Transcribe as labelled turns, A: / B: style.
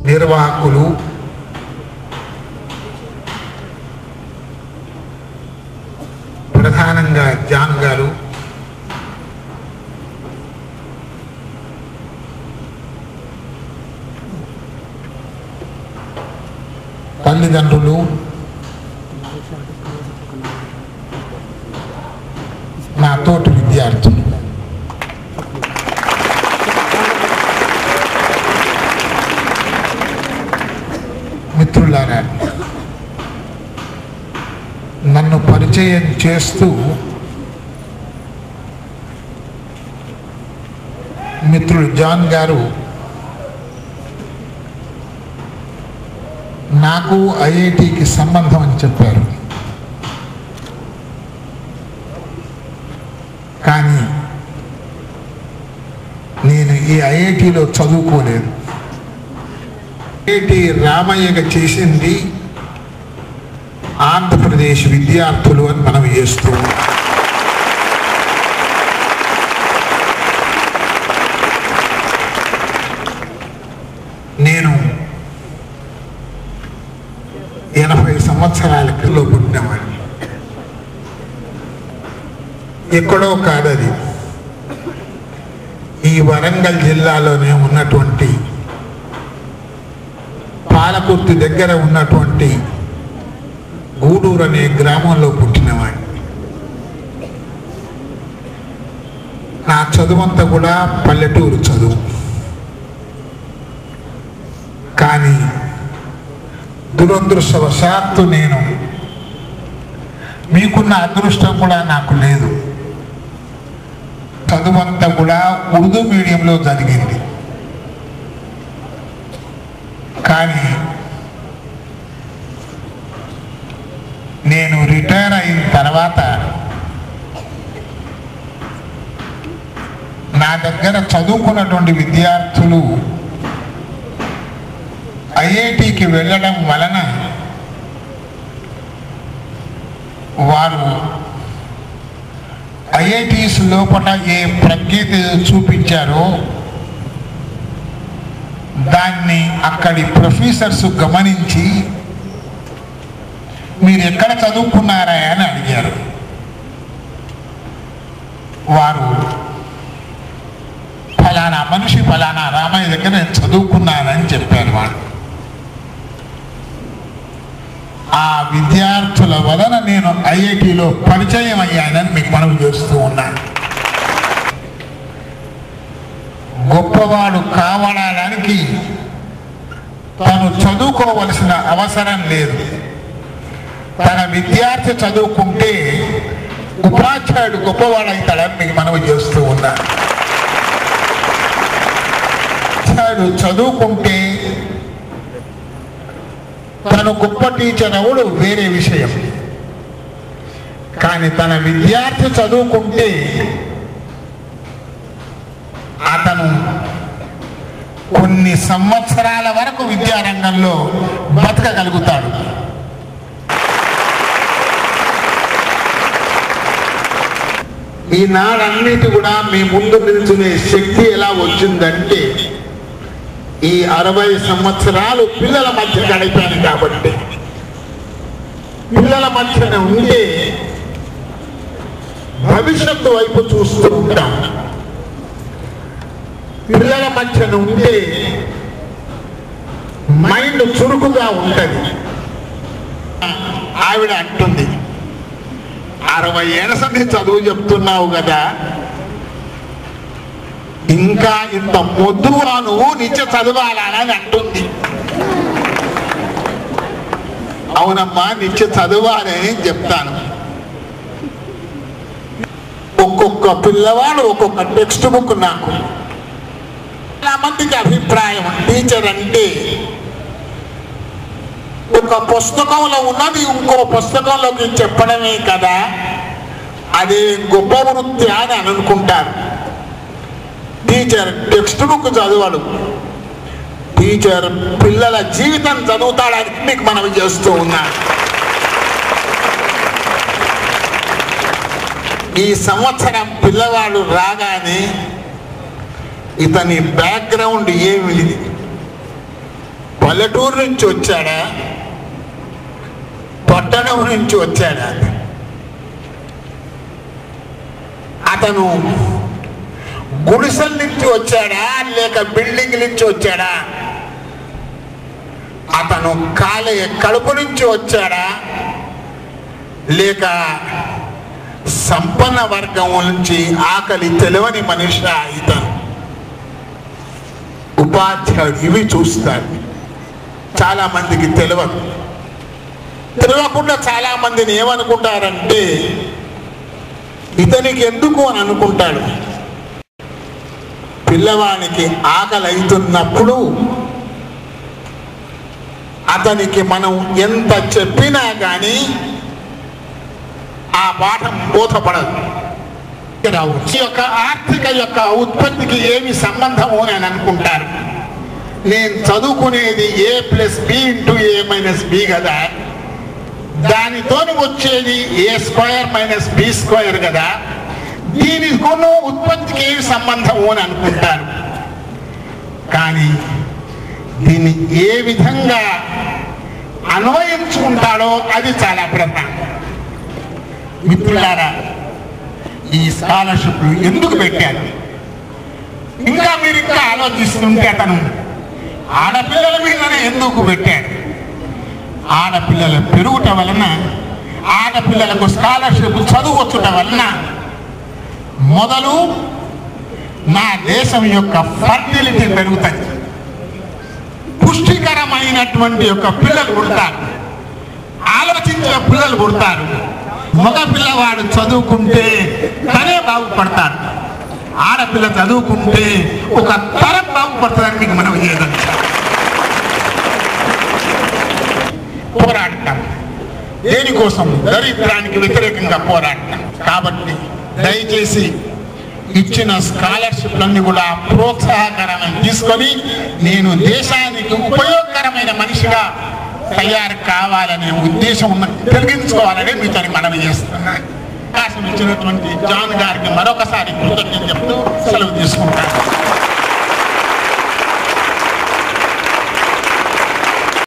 A: నిర్వాహకులు, ప్రధానంగా జాన్ గారు, తల్లిదండ్రులు, నా తోటి విద్యార్థులు, మిత్రులారా, నన్ను పరిచయం చేస్తూ మిత్రుడు జాన్ గారు నాకు ఐఐటికి సంబంధం అని చెప్పారు. కానీ నేను ఈ ఐఐటిలో చదువుకోలేదు. ఐఐటి రామయ్యగా చేసింది ఆంధ్రప్రదేశ్ విద్యార్థులు అని మనం చేస్తూ నేను 80 సంవత్సరాల క్రితంలో పుట్టినవాడిని. ఎక్కడో కాదది, ఈ వరంగల్ జిల్లాలోనే ఉన్నటువంటి పాలకుర్తి దగ్గర ఉన్నటువంటి గూడూరు అనే గ్రామంలో పుట్టినవాడిని. నా చదువంతా కూడా పల్లెటూరు చదువు. కానీ దురదృష్టవశాత్తు నేను మీకున్న అదృష్టం కూడా నాకు లేదు. చదువంతా కూడా ఉర్దూ మీడియంలో జరిగింది. కానీ నేను రిటైర్ అయిన తర్వాత నా దగ్గర చదువుకున్నటువంటి విద్యార్థులు ఐఐటికి వెళ్ళడం వలన వారు ఐఐటీస్ లోపల ఏ ప్రజ్ఞత చూపించారో దాన్ని అక్కడి ప్రొఫెసర్స్ గమనించి మీరు ఎక్కడ చదువుకున్నారా అని అడిగారు. వారు ఫలానా మనిషి ఫలానా రామయ్య దగ్గర నేను చదువుకున్నానని చెప్పారు. వాళ్ళు ఆ విద్యార్థుల వలన నేను ఐఐటిలో పరిచయం అయ్యానని మీకు మనవి చేస్తూ ఉన్నాను. గొప్పవాడు కావడానికి తను చదువుకోవలసిన అవసరం లేదు. తన విద్యార్థి చదువుకుంటే ఉపాధ్యాయుడు గొప్పవాడవుతాడని మీకు మనవి చేస్తూ ఉన్నాను. ఉపాధ్యాయుడు చదువుకుంటే తను గొప్ప టీచర్ అవుడు వేరే విషయం. కానీ తన విద్యార్థి చదువుకుంటే అతను కొన్ని సంవత్సరాల వరకు విద్యారంగంలో బతకగలుగుతాడు. ఈనాడన్నిటి కూడా మీ ముందు నిల్చునే శక్తి ఎలా వచ్చిందంటే ఈ 60 సంవత్సరాలు పిల్లల మధ్య గడిపాను కాబట్టి. పిల్లల మధ్యన ఉంటే భవిష్యత్తు వైపు చూస్తూ ఉంటాం. పిల్లల మధ్యన ఉంటే మైండ్ చురుకుగా ఉంటుంది. ఆవిడ అంటుంది, 60 ఏళ్ళ సంది చదువు చెప్తున్నావు కదా, ఇంకా ఇంత మొద్దుగా నువ్వు నిత్య చదవాలని అంటుంది. అవునమ్మా, నిత్య చదవాలని చెప్తాను. ఒక్కొక్క పిల్లవాడు ఒక్కొక్క టెక్స్ట్ బుక్. నాకు చాలా మందికి అభిప్రాయం, టీచర్ అంటే ఒక పుస్తకంలో ఉన్నది ఇంకో పుస్తకంలోకి చెప్పడమే కదా, అదే గొప్ప వృత్తి అని అనుకుంటారు. టీచర్ టెక్స్ట్ బుక్ చదవడు, టీచర్ పిల్లల జీవితం చదువుతాడని మీకు మనవి చేస్తూ ఉన్నాను. ఈ సంవత్సరం పిల్లవాడు రాగానే ఇతని బ్యాక్గ్రౌండ్ ఏమిటి, పల్లెటూరు నుంచి వచ్చాడా, పట్టణం నుంచి వచ్చాడా? అతను గుడిసెల నుంచి వచ్చాడా లేక బిల్డింగ్ నుంచి వచ్చాడా? అతను కడుపు నుంచి వచ్చాడా లేక సంపన్న వర్గం నుంచి ఆకలి తెలియని మనిషి ఇతను? ఉపాధ్యాయుడు ఇవి చూస్తాడు. చాలా మందికి తెలియకుండా చాలా మందిని ఏమనుకుంటారంటే ఇతనికి ఎందుకు అని అనుకుంటాడు. పిల్లవానికి ఆకలి అవుతున్నప్పుడు అతనికి మనం ఎంత చెప్పినా కానీ ఆ పాఠం బోధపడదు. ఈ యొక్క ఆర్థిక యొక్క ఉత్పత్తికి ఏమి సంబంధము అని అనుకుంటారు. నేను చదువుకునేది A+B కదా, దానితో వచ్చేది A² - B² కదా, దీనికి కొన్ని ఉత్పత్తికి ఏమి సంబంధము అని అనుకుంటారు. కానీ దీన్ని ఏ విధంగా అన్వయించుకుంటాడో అది చాలా ప్రధానం. మిత్రులారా, ఈ స్కాలర్షిప్ ఎందుకు పెట్టారు? ఇంకా మీరు ఇంకా ఆలోచిస్తుంటే అతను ఆడపిల్లల మీదనే ఎందుకు పెట్టాడు? ఆడపిల్లల పెరుగుట వలన, ఆడపిల్లలకు స్కాలర్షిప్ చదువుకొచ్చుట వలన మొదలు నా దేశం యొక్క ఫర్టిలిటీ పెరుగుతుంది. పుష్టికరమైనటువంటి యొక్క పిల్లలు పుడతారు, ఆలోచించే పిల్లలు పుడతారు. మగ పిల్లవాడు చదువుకుంటే తనే బాగుపడతాడు, ఆడపిల్ల చదువుకుంటే ఒక తరం బాగుపడుతుందని మీకు మనం ఏదండి పోరాడతాం. దేనికోసం? దరిద్రానికి వ్యతిరేకంగా పోరాడతాం. కాబట్టి దయచేసి ఇచ్చిన స్కాలర్షిప్లన్నీ కూడా ప్రోత్సాహకరమని తీసుకొని నేను దేశానికి ఉపయోగకరమైన మనిషిగా తయారు కావాలనే ఉద్దేశం కలిగించుకోవాలని మీతో మనవి చేస్తున్నాను. అవకాశం ఇచ్చినటువంటి జాన్ గారికి మరొకసారి కృతజ్ఞతలు చెప్తూ సెలవు తీసుకుంటాను.